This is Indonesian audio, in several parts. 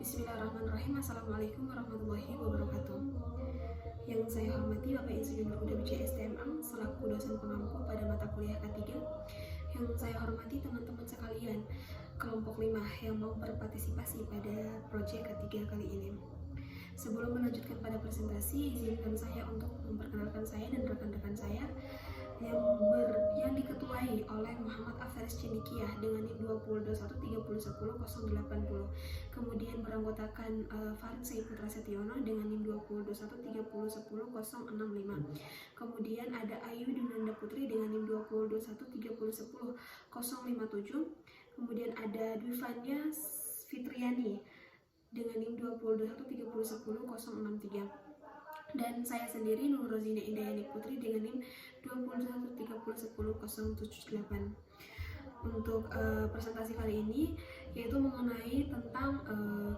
Bismillahirrahmanirrahim. Assalamualaikum warahmatullahi wabarakatuh. Yang saya hormati Bapak Insinyur Huda Wijaya STMA selaku dosen pengampu pada mata kuliah K3. Yang saya hormati teman-teman sekalian kelompok 5 yang mau berpartisipasi pada proyek K3 kali ini. Sebelum melanjutkan pada presentasi, izinkan saya untuk memperkenalkan saya dan rekan-rekan saya yang diketuai oleh Muhammad Afaris Cendikiah dengan NIM 2021301080. Kemudian beranggotakan Farid Said Putra Setiono dengan NIM 2021301065. Kemudian ada Ayu Dunanda Putri dengan NIM 2021301057. Kemudian ada Dwifania Fitriani dengan NIM 2021301063. Dan saya sendiri Nur Rozina Indayani Putri dengan NIM 2021301078. Untuk presentasi kali ini yaitu mengenai tentang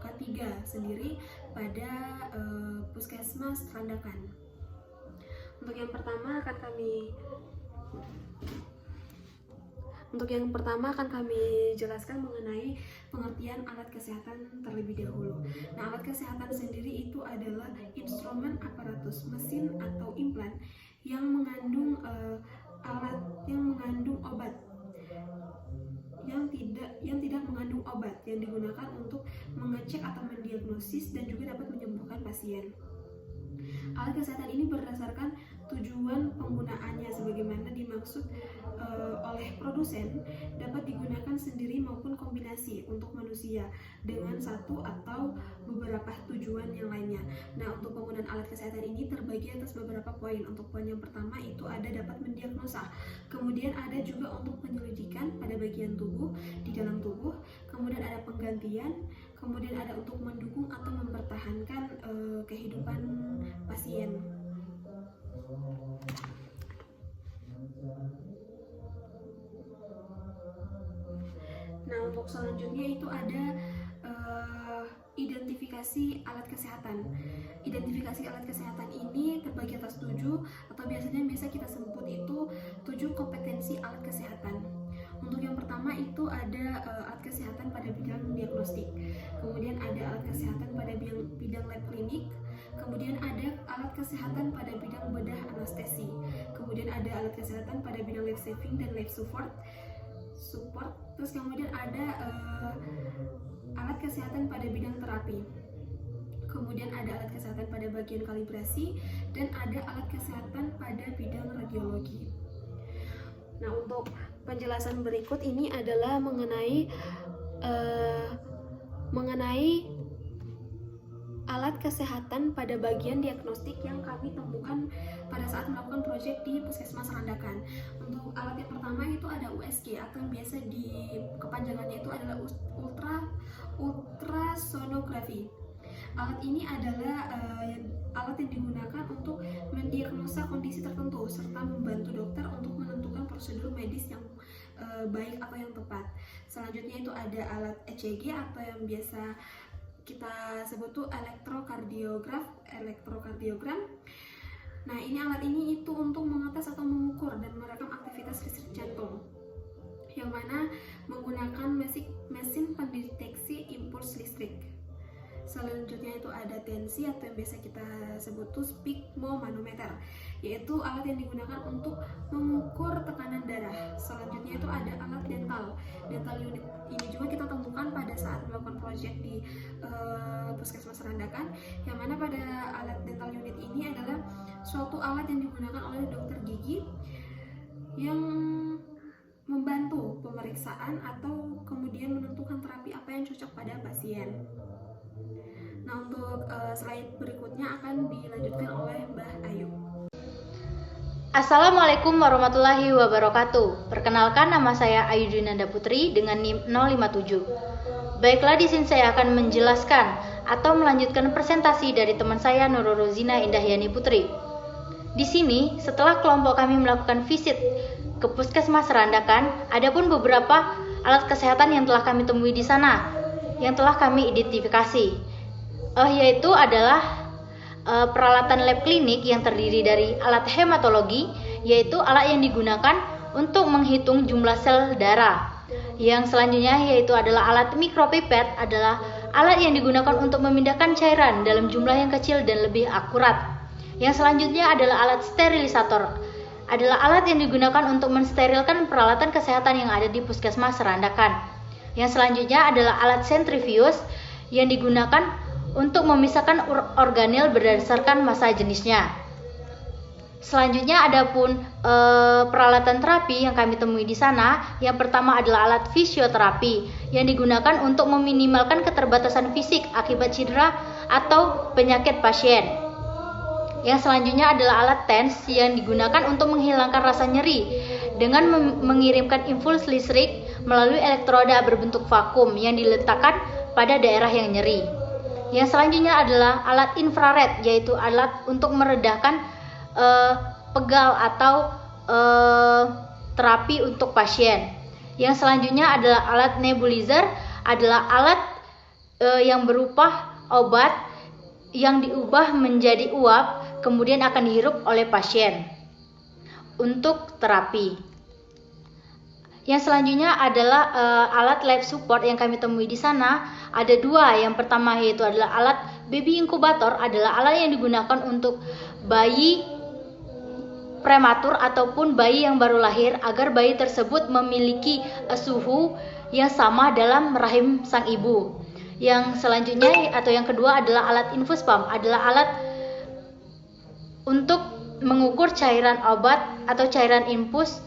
K3 sendiri pada Puskesmas Randakan. Untuk yang pertama akan kami jelaskan mengenai pengertian alat kesehatan terlebih dahulu. Nah, alat kesehatan sendiri itu adalah instrumen, aparatus, mesin atau implan yang mengandung obat yang tidak mengandung obat yang digunakan untuk mengecek atau mendiagnosis dan juga dapat menyembuhkan pasien. Alat kesehatan ini berdasarkan tujuan penggunaannya sebagaimana dimaksud oleh produsen, dapat digunakan sendiri maupun kombinasi untuk manusia dengan satu atau beberapa tujuan yang lainnya. Nah, untuk penggunaan alat kesehatan ini terbagi atas beberapa poin. Untuk poin yang pertama itu ada dapat mendiagnosa, kemudian ada juga untuk penyelidikan pada bagian tubuh di dalam tubuh, kemudian ada penggantian, kemudian ada untuk mendukung atau mempertahankan kehidupan pasien. Nah, untuk selanjutnya itu ada identifikasi alat kesehatan. Identifikasi alat kesehatan ini terbagi atas 7 atau biasa kita sebut itu 7 kompetensi alat kesehatan. Untuk yang pertama itu ada alat kesehatan pada bidang diagnostik, kemudian ada alat kesehatan pada bidang lab klinik, kemudian ada alat kesehatan pada bidang bedah anestesi, kemudian ada alat kesehatan pada bidang life saving dan life support, terus kemudian ada alat kesehatan pada bidang terapi, kemudian ada alat kesehatan pada bagian kalibrasi, dan ada alat kesehatan pada bidang radiologi. Nah, untuk penjelasan berikut ini adalah mengenai alat kesehatan pada bagian diagnostik yang kami temukan pada saat melakukan proyek di Puskesmas Randakan. Untuk alat yang pertama itu ada USG atau yang biasa kepanjangannya itu adalah ultrasonografi. Alat ini adalah alat yang digunakan untuk mendiagnosa kondisi tertentu serta membantu dokter untuk menentukan prosedur medis yang baik atau yang tepat. Selanjutnya itu ada alat ECG atau yang biasa kita sebut tuh elektrokardiogram. Nah, alat ini itu untuk mengetes atau mengukur dan merekam aktivitas listrik jantung, yang mana menggunakan mesin pendeteksi impuls listrik. Selanjutnya itu ada tensi atau yang biasa kita sebut tuh sphygmomanometer, yaitu alat yang digunakan untuk mengukur tekanan darah. Selanjutnya itu ada alat dental unit. Ini juga kita temukan pada saat melakukan proyek di Puskesmas Randakan, yang mana pada alat dental unit ini adalah suatu alat yang digunakan oleh dokter gigi yang membantu pemeriksaan atau kemudian menentukan terapi apa yang cocok pada pasien. Nah, untuk slide berikutnya akan dilanjutkan oleh Mbah Ayu. Assalamualaikum warahmatullahi wabarakatuh. Perkenalkan, nama saya Ayu Dunanda Putri dengan NIM 057. Baiklah, di sini saya akan menjelaskan atau melanjutkan presentasi dari teman saya Nur Rozina Indahyani Putri. Di sini, setelah kelompok kami melakukan visit ke Puskesmas Randakan, ada pun beberapa alat kesehatan yang telah kami temui di sana, yang telah kami identifikasi. Yaitu adalah peralatan lab klinik yang terdiri dari alat hematologi, yaitu alat yang digunakan untuk menghitung jumlah sel darah. Yang selanjutnya yaitu adalah alat mikropipet, adalah Alat yang digunakan untuk memindahkan cairan dalam jumlah yang kecil dan lebih akurat. Yang selanjutnya adalah alat sterilisator. Adalah alat yang digunakan untuk mensterilkan peralatan kesehatan yang ada di puskesmas Serandakan. Yang selanjutnya adalah alat sentrifuge yang digunakan untuk memisahkan organel berdasarkan massa jenisnya. Selanjutnya adapun peralatan terapi yang kami temui di sana, yang pertama adalah alat fisioterapi yang digunakan untuk meminimalkan keterbatasan fisik akibat cedera atau penyakit pasien. Yang selanjutnya adalah alat TENS yang digunakan untuk menghilangkan rasa nyeri dengan mengirimkan impuls listrik melalui elektroda berbentuk vakum yang diletakkan pada daerah yang nyeri. Yang selanjutnya adalah alat infrared, yaitu alat untuk meredahkan pegal atau terapi untuk pasien. Yang selanjutnya adalah alat nebulizer, adalah alat yang berupa obat yang diubah menjadi uap kemudian akan dihirup oleh pasien untuk terapi. Yang selanjutnya adalah alat life support yang kami temui di sana. Ada dua. Yang pertama yaitu adalah alat baby incubator, adalah alat yang digunakan untuk bayi prematur ataupun bayi yang baru lahir agar bayi tersebut memiliki suhu yang sama dalam rahim sang ibu. Yang selanjutnya atau yang kedua adalah alat infus pump, adalah alat untuk mengukur cairan obat atau cairan infus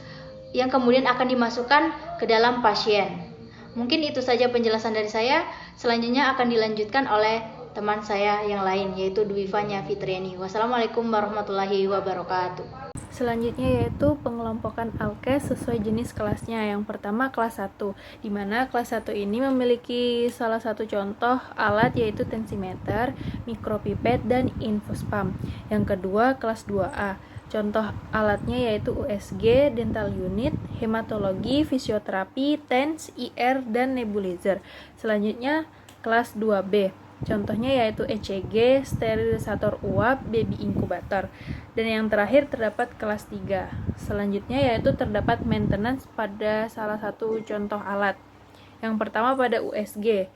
yang kemudian akan dimasukkan ke dalam pasien. Mungkin itu saja penjelasan dari saya. Selanjutnya akan dilanjutkan oleh teman saya yang lain, yaitu Dwi Fanya Fitriani. Wassalamualaikum warahmatullahi wabarakatuh. Selanjutnya yaitu pengelompokan alkes sesuai jenis kelasnya. Yang pertama kelas 1, di mana kelas 1 ini memiliki salah satu contoh alat yaitu tensimeter, mikropipet, dan infus pump. Yang kedua kelas 2A, contoh alatnya yaitu USG, dental unit, hematologi, fisioterapi, TENS, IR, dan nebulizer. Selanjutnya kelas 2B, contohnya yaitu ECG, sterilisator uap, baby inkubator. Dan yang terakhir terdapat kelas 3. Selanjutnya yaitu terdapat maintenance pada salah satu contoh alat. Yang pertama pada USG.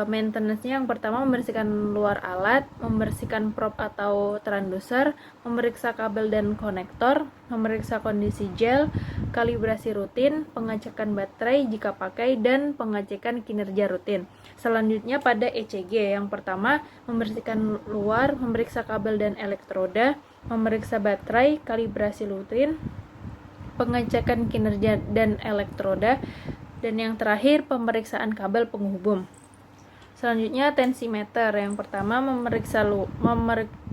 Maintenance-nya yang pertama membersihkan luar alat, membersihkan prop atau transducer, memeriksa kabel dan konektor, memeriksa kondisi gel, kalibrasi rutin, pengecekan baterai jika pakai, dan pengecekan kinerja rutin. Selanjutnya pada ECG, yang pertama membersihkan luar, memeriksa kabel dan elektroda, memeriksa baterai, kalibrasi rutin, pengecekan kinerja dan elektroda, dan yang terakhir pemeriksaan kabel penghubung. Selanjutnya tensimeter, yang pertama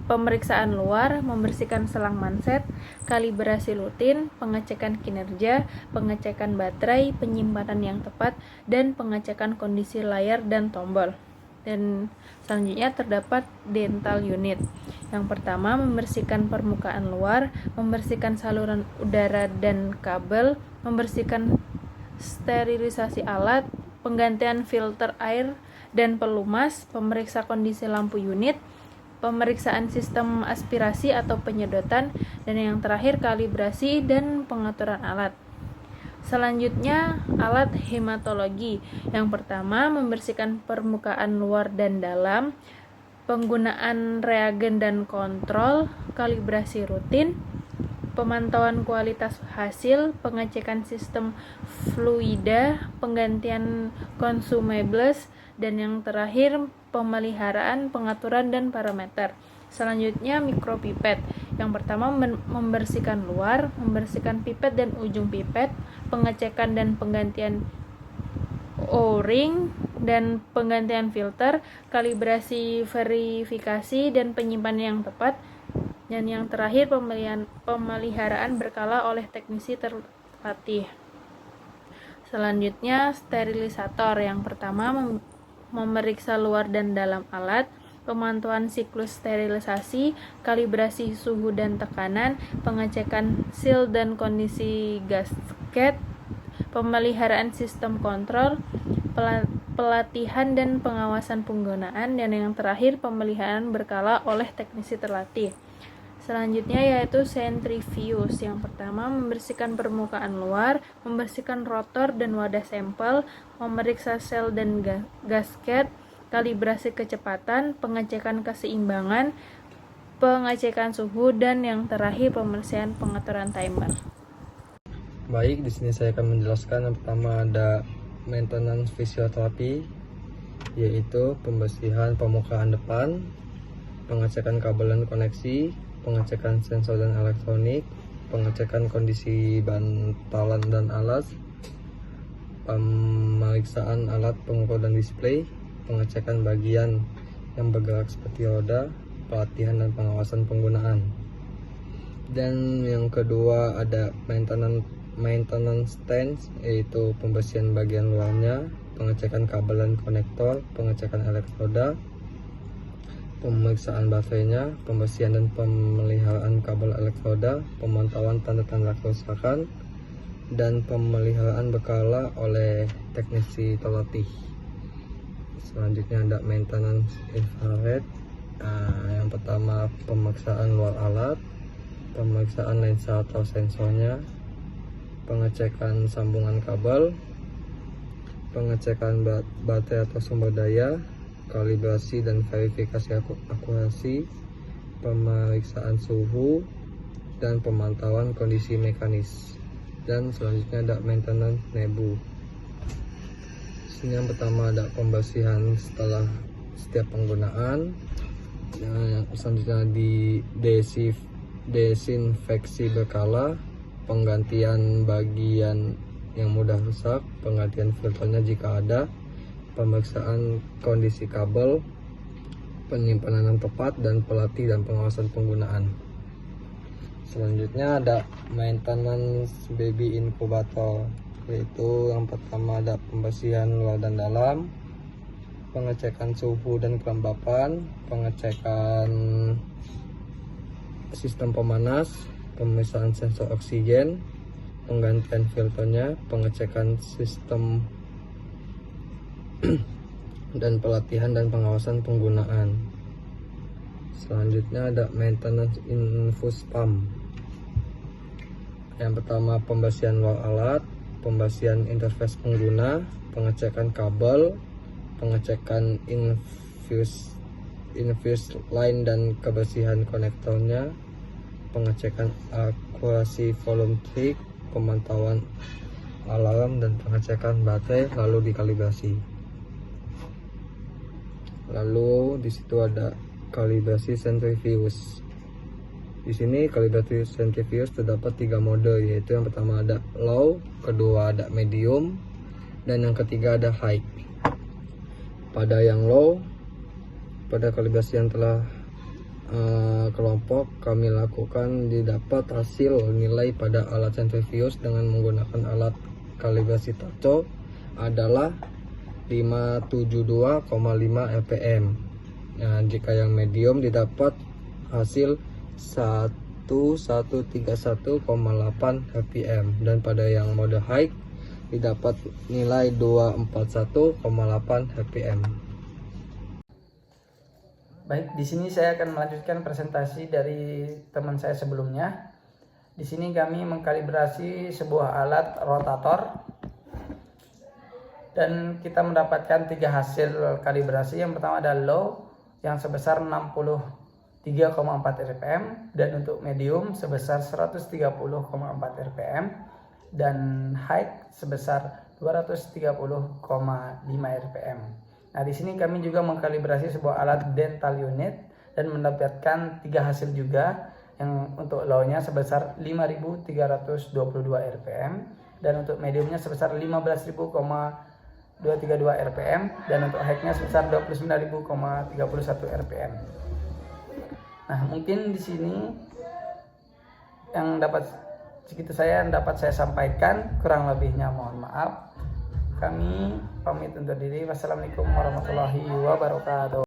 pemeriksaan luar, membersihkan selang manset, kalibrasi rutin, pengecekan kinerja, pengecekan baterai, penyimpanan yang tepat, dan pengecekan kondisi layar dan tombol. Dan selanjutnya terdapat dental unit. Yang pertama membersihkan permukaan luar, membersihkan saluran udara dan kabel, membersihkan sterilisasi alat, penggantian filter air dan pelumas, pemeriksa kondisi lampu unit, pemeriksaan sistem aspirasi atau penyedotan, dan yang terakhir kalibrasi dan pengaturan alat. Selanjutnya alat hematologi. Yang pertama membersihkan permukaan luar dan dalam, penggunaan reagen dan kontrol, kalibrasi rutin, pemantauan kualitas hasil, pengecekan sistem fluida, penggantian consumables, dan yang terakhir pemeliharaan, pengaturan, dan parameter. Selanjutnya mikropipet. Yang pertama membersihkan luar, membersihkan pipet dan ujung pipet, pengecekan dan penggantian O-ring dan penggantian filter, kalibrasi, verifikasi, dan penyimpanan yang tepat. Dan yang terakhir pemeliharaan berkala oleh teknisi terlatih. Selanjutnya sterilisator. Yang pertama memeriksa luar dan dalam alat, pemantauan siklus sterilisasi, kalibrasi suhu dan tekanan, pengecekan seal dan kondisi gasket, pemeliharaan sistem kontrol, pelatihan dan pengawasan penggunaan, dan yang terakhir pemeliharaan berkala oleh teknisi terlatih. Selanjutnya yaitu centrifuge. Yang pertama, membersihkan permukaan luar, membersihkan rotor dan wadah sampel, memeriksa sel dan gasket, kalibrasi kecepatan, pengecekan keseimbangan, pengecekan suhu, dan yang terakhir pembersihan pengaturan timer. Baik, di sini saya akan menjelaskan. Yang pertama ada maintenance fisioterapi, yaitu pembersihan permukaan depan, pengecekan kabel dan koneksi, pengecekan sensor dan elektronik, pengecekan kondisi bantalan dan alas, pemeriksaan alat pengukur dan display, pengecekan bagian yang bergerak seperti roda, pelatihan dan pengawasan penggunaan. Dan yang kedua ada maintenance stance, yaitu pembersihan bagian luarnya, pengecekan kabel dan konektor, pengecekan elektroda, pemeriksaan baterainya, pembersihan dan pemeliharaan kabel elektroda, pemantauan tanda-tanda kerusakan, dan pemeliharaan berkala oleh teknisi terlatih. Selanjutnya ada maintenance infrared. Yang pertama pemeriksaan luar alat, pemeriksaan lensa atau sensornya, pengecekan sambungan kabel, pengecekan baterai atau sumber daya, kalibrasi dan verifikasi akurasi, pemeriksaan suhu, dan pemantauan kondisi mekanis. Dan selanjutnya ada maintenance nebu. Sini yang pertama ada pembersihan setelah setiap penggunaan. Selanjutnya di desinfeksi berkala, penggantian bagian yang mudah rusak, penggantian filternya jika ada, pemeriksaan kondisi kabel, penyimpanan yang tepat, dan pelatih dan pengawasan penggunaan. Selanjutnya ada maintenance baby incubator, yaitu yang pertama ada pembersihan luar dan dalam, pengecekan suhu dan kelembapan, pengecekan sistem pemanas, pemeriksaan sensor oksigen, penggantian filternya, pengecekan sistem dan pelatihan dan pengawasan penggunaan. Selanjutnya ada maintenance infus pump. Yang pertama pembersihan luar alat, pembersihan interface pengguna, pengecekan kabel, pengecekan infuse line dan kebersihan konektornya, pengecekan akurasi volume trig, pemantauan alarm, dan pengecekan baterai lalu dikalibrasi. Lalu di situ ada kalibrasi centrifuge. Di sini kalibrasi centrifuge terdapat 3 mode, yaitu yang pertama ada low, kedua ada medium, dan yang ketiga ada high. Pada yang low, pada kalibrasi yang telah kelompok kami lakukan, didapat hasil nilai pada alat centrifuge dengan menggunakan alat kalibrasi taco adalah 572,5 rpm. Nah, jika yang medium didapat hasil 1131,8 rpm, dan pada yang mode high didapat nilai 241,8 rpm. Baik, di sini saya akan melanjutkan presentasi dari teman saya sebelumnya. Di sini kami mengkalibrasi sebuah alat rotator dan kita mendapatkan 3 hasil kalibrasi. Yang pertama ada low yang sebesar 63,4 rpm, dan untuk medium sebesar 130,4 rpm, dan high sebesar 230,5 rpm. Nah, di sini kami juga mengkalibrasi sebuah alat dental unit dan mendapatkan 3 hasil juga. Yang untuk low-nya sebesar 5.322 rpm, dan untuk mediumnya sebesar 15.232 rpm, dan untuk high-nya sebesar 29.031 rpm. Nah, mungkin di sini yang dapat saya sampaikan, kurang lebihnya mohon maaf. Kami pamit undur diri. Wassalamualaikum warahmatullahi wabarakatuh.